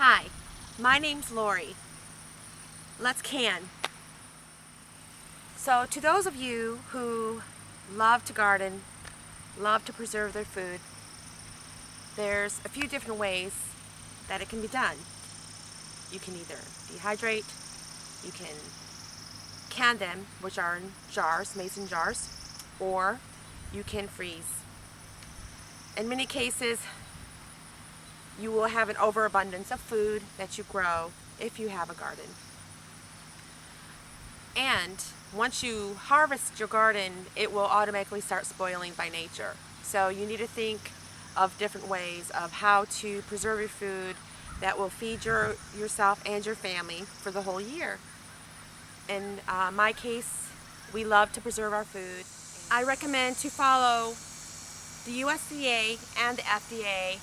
Hi, my name's Lori. Let's can. So to those of you who love to garden, love to preserve their food, there's a few different ways that it can be done. You can either dehydrate, you can them, which are in jars, mason jars, or you can freeze. In many cases, you will have an overabundance of food that you grow if you have a garden. And once you harvest your garden, it will automatically start spoiling by nature. So you need to think of different ways of how to preserve your food that will feed yourself and your family for the whole year. In my case, we love to preserve our food. I recommend to follow the USDA and the FDA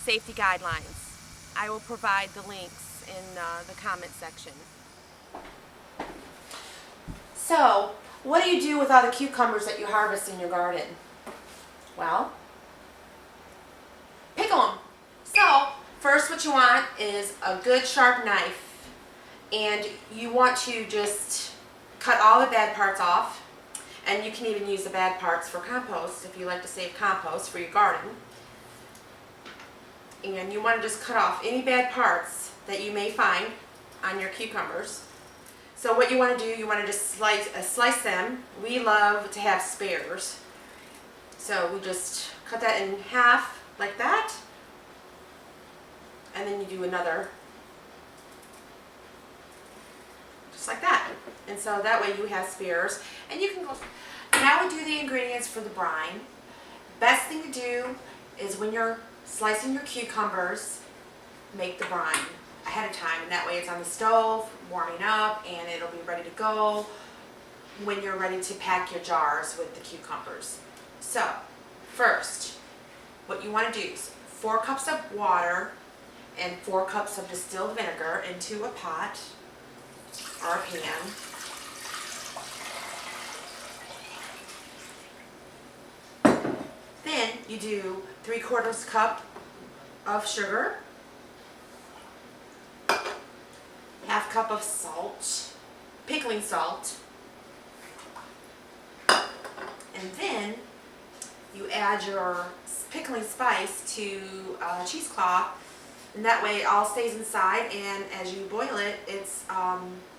safety guidelines. I will provide the links in the comment section. So, what do you do with all the cucumbers that you harvest in your garden? Well, pickle them. So, first what you want is a good sharp knife, and you want to just cut all the bad parts off, and you can even use the bad parts for compost if you like to save compost for your garden. And you want to just cut off any bad parts that you may find on your cucumbers. So what you want to do, you want to just slice them. We love to have spares. So we just cut that in half like that. And then you do another just like that. And so that way you have spares. And you can go. Now we do the ingredients for the brine. Best thing to do is when you're slicing your cucumbers, make the brine ahead of time, and that way it's on the stove warming up and it'll be ready to go when you're ready to pack your jars with the cucumbers. So first, what you want to do is 4 cups of water and 4 cups of distilled vinegar into a pot or a pan. Then you do 3/4 cup of sugar, 1/2 cup of salt, pickling salt, and then you add your pickling spice to a cheesecloth, and that way it all stays inside, and as you boil it, it's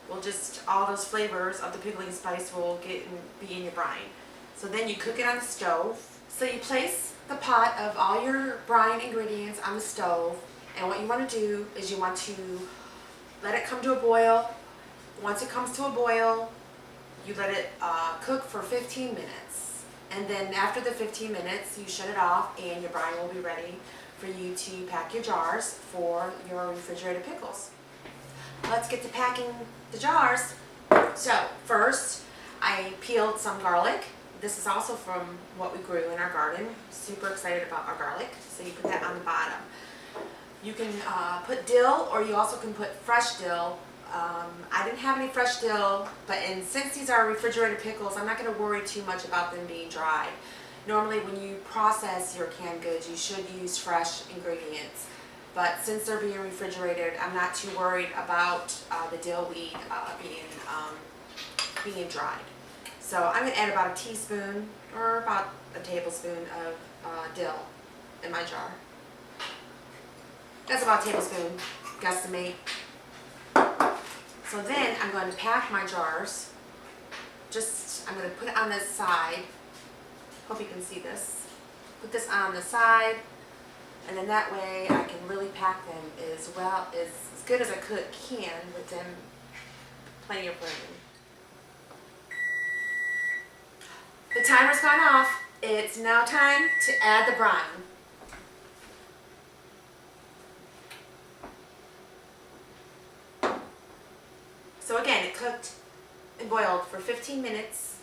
will just all those flavors of the pickling spice will be in your brine. So then you cook it on the stove. So you place the pot of all your brine ingredients on the stove, and what you want to do is you want to let it come to a boil. Once it comes to a boil, you let it cook for 15 minutes. And then after the 15 minutes, you shut it off and your brine will be ready for you to pack your jars for your refrigerated pickles. Let's get to packing the jars. So first, I peeled some garlic. This is also from what we grew in our garden. Super excited about our garlic. So you put that on the bottom. You can put dill, or you also can put fresh dill. I didn't have any fresh dill, since these are refrigerated pickles, I'm not going to worry too much about them being dry. Normally when you process your canned goods, you should use fresh ingredients. But since they're being refrigerated, I'm not too worried about the dill weed being dried. So I'm going to add about a teaspoon or about a tablespoon of dill in my jar. That's about a tablespoon, guesstimate. So then I'm going to pack my jars. I'm going to put it on this side. Hope you can see this. Put this on the side, and then that way I can really pack them as good as I can with them plenty of room. The timer's gone off. It's now time to add the brine. So again, it cooked and boiled for 15 minutes.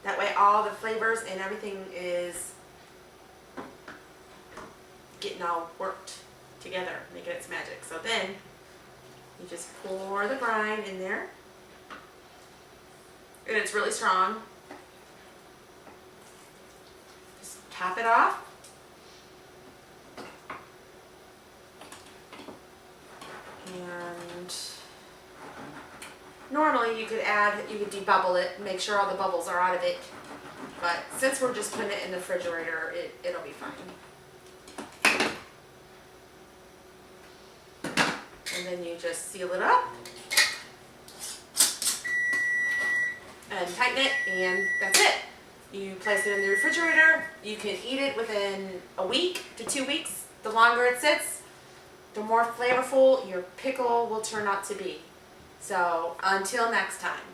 That way all the flavors and everything is getting all worked together, making its magic. So then you just pour the brine in there. And it's really strong. Just top it off. Normally you could debubble it, make sure all the bubbles are out of it. But since we're just putting it in the refrigerator, it'll be fine. And then you just seal it up and tighten it, and that's it. You place it in the refrigerator. You can eat it within a week to 2 weeks. The longer it sits, the more flavorful your pickle will turn out to be. So until next time.